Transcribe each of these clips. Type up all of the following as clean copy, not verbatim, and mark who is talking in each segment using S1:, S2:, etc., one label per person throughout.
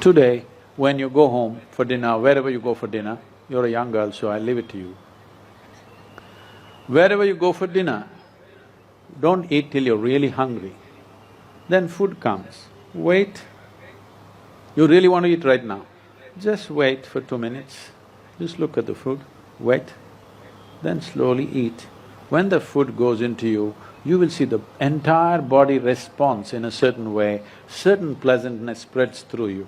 S1: Today, when you go home for dinner, wherever you go for dinner, you're a young girl, so I leave it to you. Wherever you go for dinner, don't eat till you're really hungry. Then food comes, wait. You really want to eat right now, just wait for 2 minutes, just look at the food, wait, then slowly eat. When the food goes into you, you will see the entire body responds in a certain way, certain pleasantness spreads through you.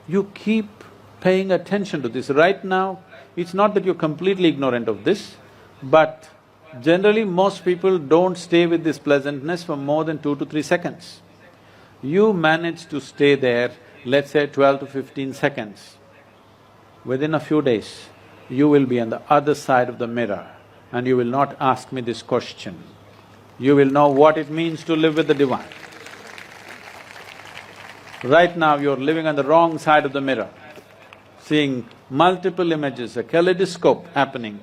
S1: You keep paying attention to this. Right now, it's not that you're completely ignorant of this, but generally most people don't stay with this pleasantness for more than 2 to 3 seconds. You manage to stay there, let's say 12 to 15 seconds. Within a few days, you will be on the other side of the mirror and you will not ask me this question. You will know what it means to live with the divine. Right now you're living on the wrong side of the mirror, seeing multiple images, a kaleidoscope happening,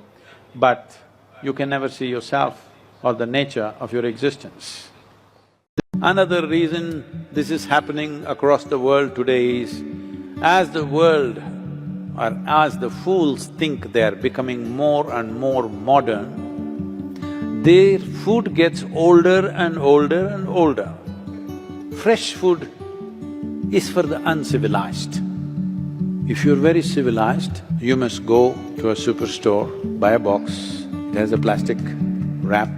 S1: but you can never see yourself or the nature of your existence. Another reason this is happening across the world today is, as the world or as the fools think they are becoming more and more modern, their food gets older and older and older. Fresh food is for the uncivilized. If you're very civilized, you must go to a superstore, buy a box, it has a plastic wrap,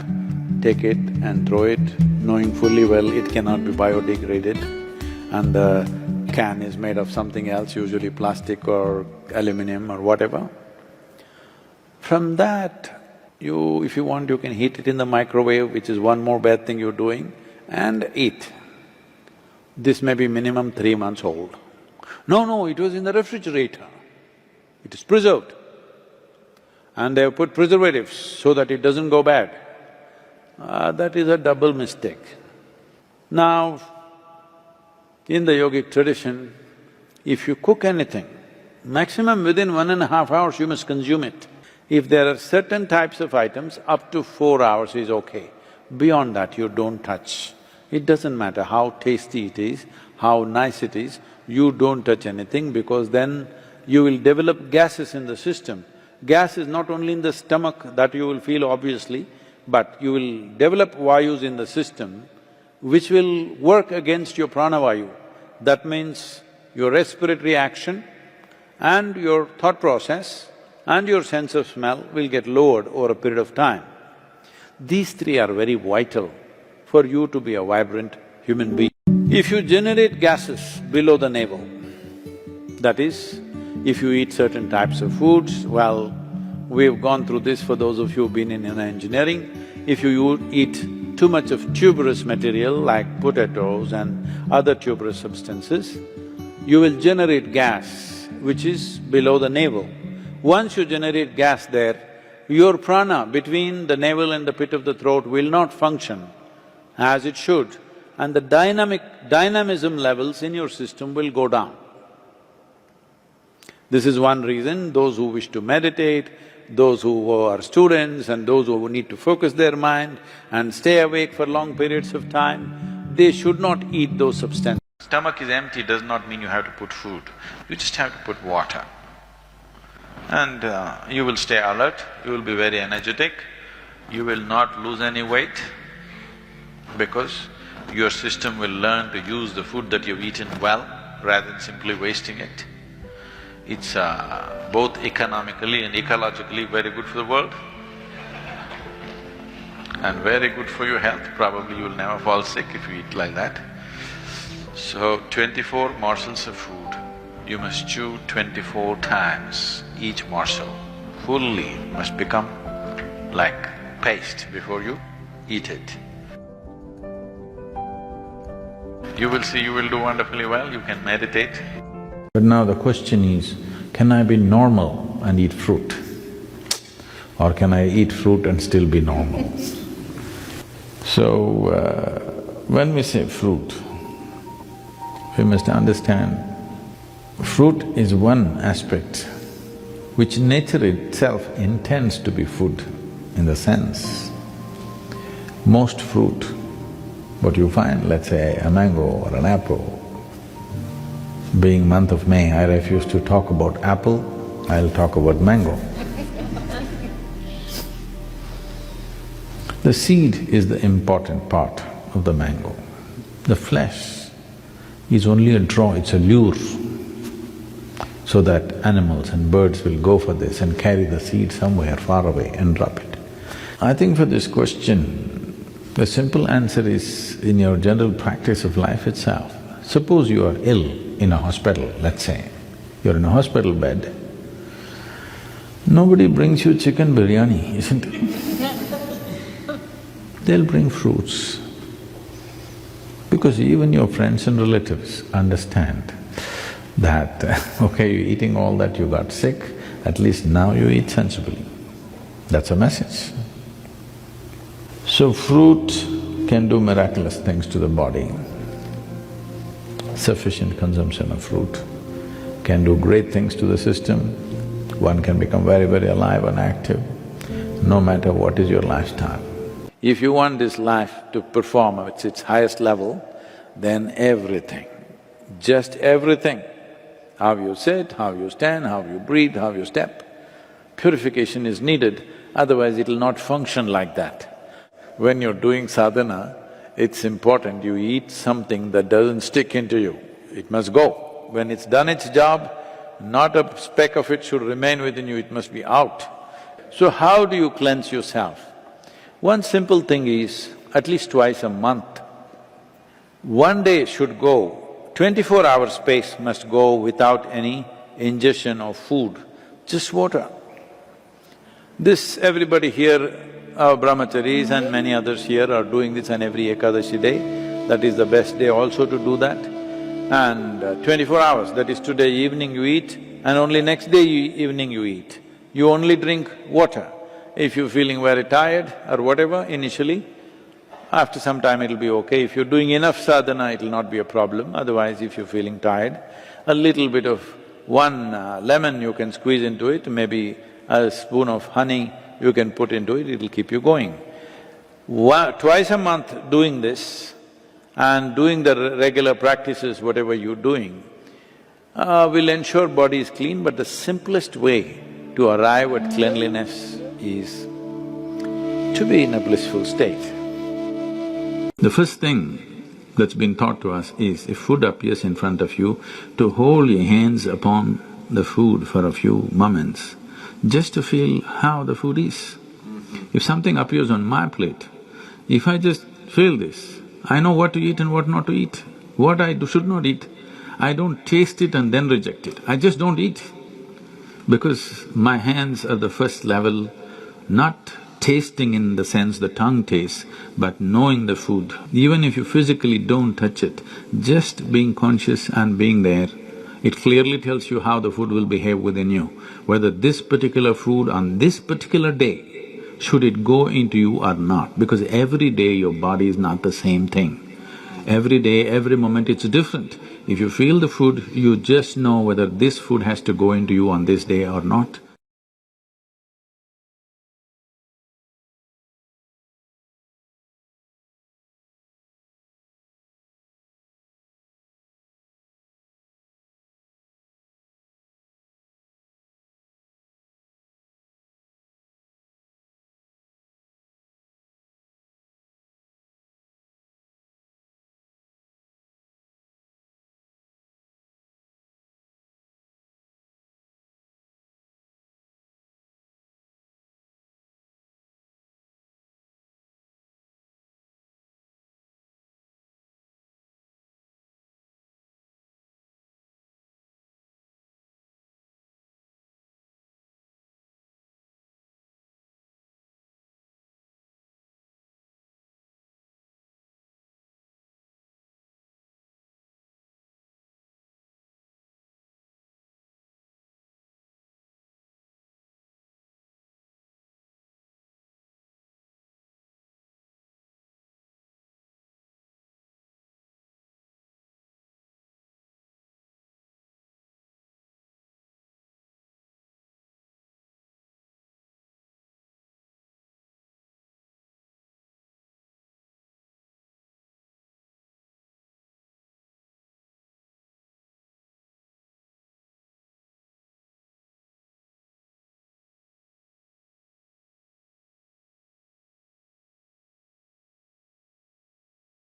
S1: take it and throw it, knowing fully well it cannot be biodegraded, and the can is made of something else, usually plastic or aluminum or whatever. From that, if you want, you can heat it in the microwave, which is one more bad thing you're doing, and eat. This may be minimum 3 months old. No, it was in the refrigerator. It is preserved. And they have put preservatives so that it doesn't go bad. That is a double mistake. Now, in the yogic tradition, if you cook anything, maximum within 1.5 hours you must consume it. If there are certain types of items, up to 4 hours is okay. Beyond that, you don't touch. It doesn't matter how tasty it is, how nice it is, you don't touch anything because then you will develop gases in the system. Gas is not only in the stomach that you will feel obviously, but you will develop vayus in the system which will work against your pranavayu. That means your respiratory action and your thought process and your sense of smell will get lowered over a period of time. These three are very vital for you to be a vibrant human being. If you generate gases below the navel, that is, if you eat certain types of foods, well, we've gone through this for those of you who've been in engineering. If you eat too much of tuberous material like potatoes and other tuberous substances, you will generate gas which is below the navel. Once you generate gas there, your prana between the navel and the pit of the throat will not function as it should, and the dynamism levels in your system will go down. This is one reason those who wish to meditate, those who are students and those who need to focus their mind and stay awake for long periods of time, they should not eat those substances.
S2: Stomach is empty does not mean you have to put food, you just have to put water. And you will stay alert, you will be very energetic, you will not lose any weight because your system will learn to use the food that you've eaten well rather than simply wasting it. It's both economically and ecologically very good for the world and very good for your health. Probably you will never fall sick if you eat like that. So, 24 morsels of food, you must chew 24 times each morsel. Fully must become like paste before you eat it. You will see you will do wonderfully well, you can meditate.
S1: But now the question is, can I be normal and eat fruit? Or can I eat fruit and still be normal? So, when we say fruit, we must understand fruit is one aspect which nature itself intends to be food in the sense. Most fruit, what you find, let's say a mango or an apple, Being month of May, I refuse to talk about apple, I'll talk about mango. The seed is the important part of the mango. The flesh is only a draw, it's a lure, so that animals and birds will go for this and carry the seed somewhere far away and drop it. I think for this question, the simple answer is in your general practice of life itself. Suppose you are ill in a hospital, let's say, you're in a hospital bed, nobody brings you chicken biryani, isn't it? They'll bring fruits. Because even your friends and relatives understand that, okay, you're eating all that, you got sick, at least now you eat sensibly. That's a message. So fruit can do miraculous things to the body. Sufficient consumption of fruit can do great things to the system. One can become very, very alive and active, no matter what is your lifestyle. If you want this life to perform at its highest level, then everything, just everything, how you sit, how you stand, how you breathe, how you step, purification is needed, otherwise it'll not function like that. When you're doing sadhana, it's important you eat something that doesn't stick into you, it must go. When it's done its job, not a speck of it should remain within you, it must be out. So how do you cleanse yourself? One simple thing is, at least twice a month, one day should go, 24-hour space must go without any ingestion of food, just water. This everybody here, our brahmacharis and many others here are doing this on every Ekadashi day, that is the best day also to do that. And 24 hours, that is today evening you eat and only next day evening you eat. You only drink water. If you're feeling very tired or whatever initially, after some time it'll be okay. If you're doing enough sadhana, it'll not be a problem. Otherwise, if you're feeling tired, a little bit of one lemon you can squeeze into it, maybe a spoon of honey you can put into it, it'll keep you going. Twice a month doing this and doing the regular practices, whatever you're doing, will ensure body is clean, but the simplest way to arrive at cleanliness is to be in a blissful state. The first thing that's been taught to us is, if food appears in front of you, to hold your hands upon the food for a few moments, just to feel how the food is. If something appears on my plate, if I just feel this, I know what to eat and what not to eat, what I should not eat. I don't taste it and then reject it, I just don't eat. Because my hands are the first level, not tasting in the sense the tongue tastes, but knowing the food. Even if you physically don't touch it, just being conscious and being there, it clearly tells you how the food will behave within you. Whether this particular food on this particular day, should it go into you or not, because every day your body is not the same thing. Every day, every moment it's different. If you feel the food, you just know whether this food has to go into you on this day or not.